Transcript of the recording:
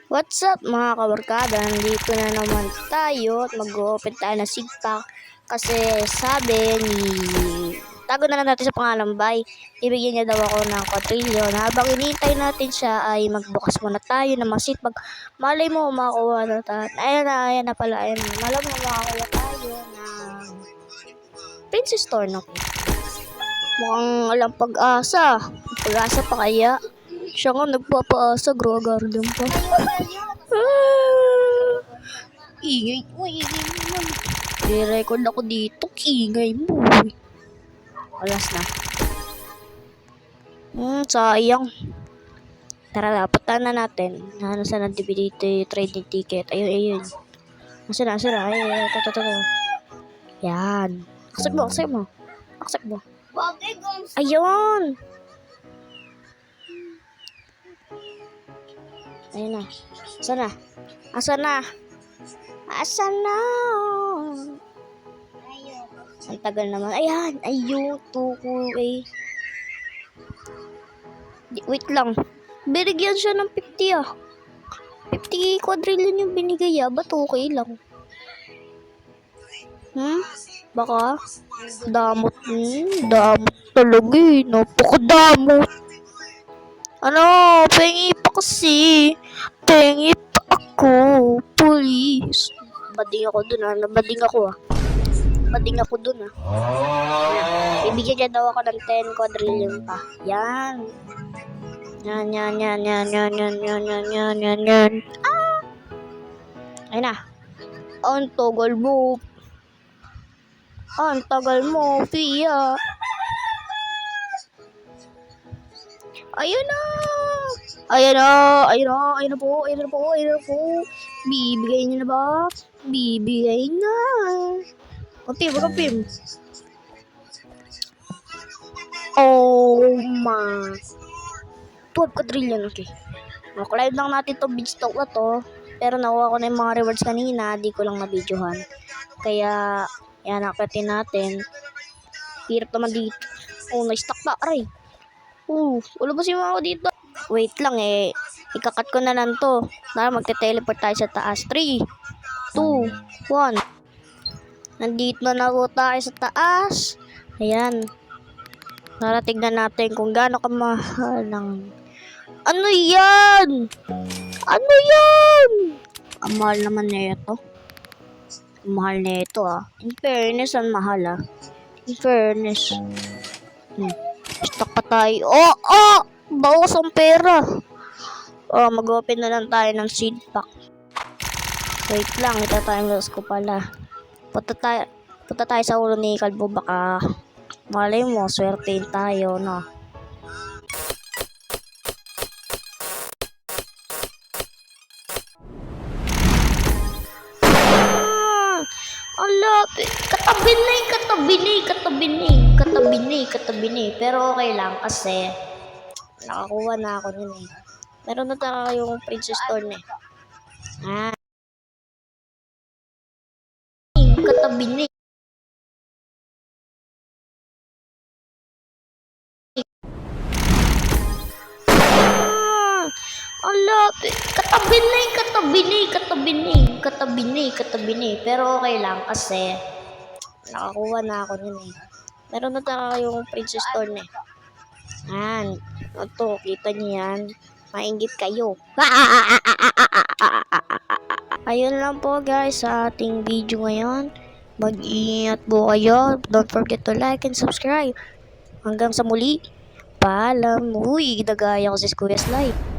What's up mga kabarkada? Nandito na naman tayo at mag-open tayo ng sigpak. Kasi sabi ni... Tago na lang natin sa pangalan Bay. Ibigyan niya daw ako ng quadrillion. Habang inintay natin siya ay magbukas muna tayo ng mga sigpak. Malay mo makakuha na tayo. Ayan na pala. Ayan. Malay mo makakuha tayo ng Princess Store na. Mukhang alam pag-asa. Pag-asa pa kaya? Siya nga nagpapaasa, Grow Garden pa. Ingay mo, ingay mo. I-record ako dito, ingay mo. Alas na. Sayang. Tara, puntahan na natin. Saan ang DVD trading ticket? Ayun. Nasaan na? Ayun. Yan. Aksak mo. Ayun. Ayun na. Asan na? Ang tagal naman. Ayan. Ayun. Tukoy. Wait lang. Binigyan siya ng 50 ah. 50 quadrillion yung binigay ah. Ba't okay lang? Baka? Damot. Damot talaga eh. Napakadamot. Ano? Pengi pa kasi. Pengi pa ako. Please. Bading ako dun ah. Bading ako dun ah. Ibigyan niya daw ako ng 10 quadrillion pa. Yan. Yan. Ayun na. Ang tagal mo, Pia. Ayun na po. Bibigay niyo na ba? Bibigay na. Kapim. Oh my. 12 quadrillion, okay. Makulive lang natin to beanstalk na to. Pero nakuha ko na yung mga rewards kanina. Di ko lang na-videohan. Kaya, yan, nakapatin natin. Hirap naman dito. Oh, na-stuck pa, aray. Ulabasin mo ako dito. Wait lang eh. Ikakat ko na lang to. Para magte-teleport tayo sa taas. 3, 2, 1. Nandito na ako tayo sa taas. Ayan. Para tignan natin kung gaano kamahal ng... Ano yan? Ang mahal naman na ito. Mahal na ito ah. In fairness, ang mahal ah. In fairness. Stock pa tayo. Bawas ang pera. Mag-open na lang tayo ng seed pack. Wait lang, ita-timeless ko pala. Punta tayo sa ulo ni Kalbo, baka malay mo, swertein tayo, no? Ang lapit. Katabi na. Pero okay lang kasi nakakuha na ako nun eh. Meron na tayo yung Princess Store na eh. Katabi na. Ang lapit. Katabi na. Pero okay lang kasi nakakuha na ako nun eh. Meron na tayo yung Princess Store na eh. Ito, kita niyo yan. Mainggit kayo. Ayun lang po guys sa ating video ngayon. Mag-ingat po kayo. Don't forget to like and subscribe. Hanggang sa muli. Paalam. Nagaya ko si Kuya Slide.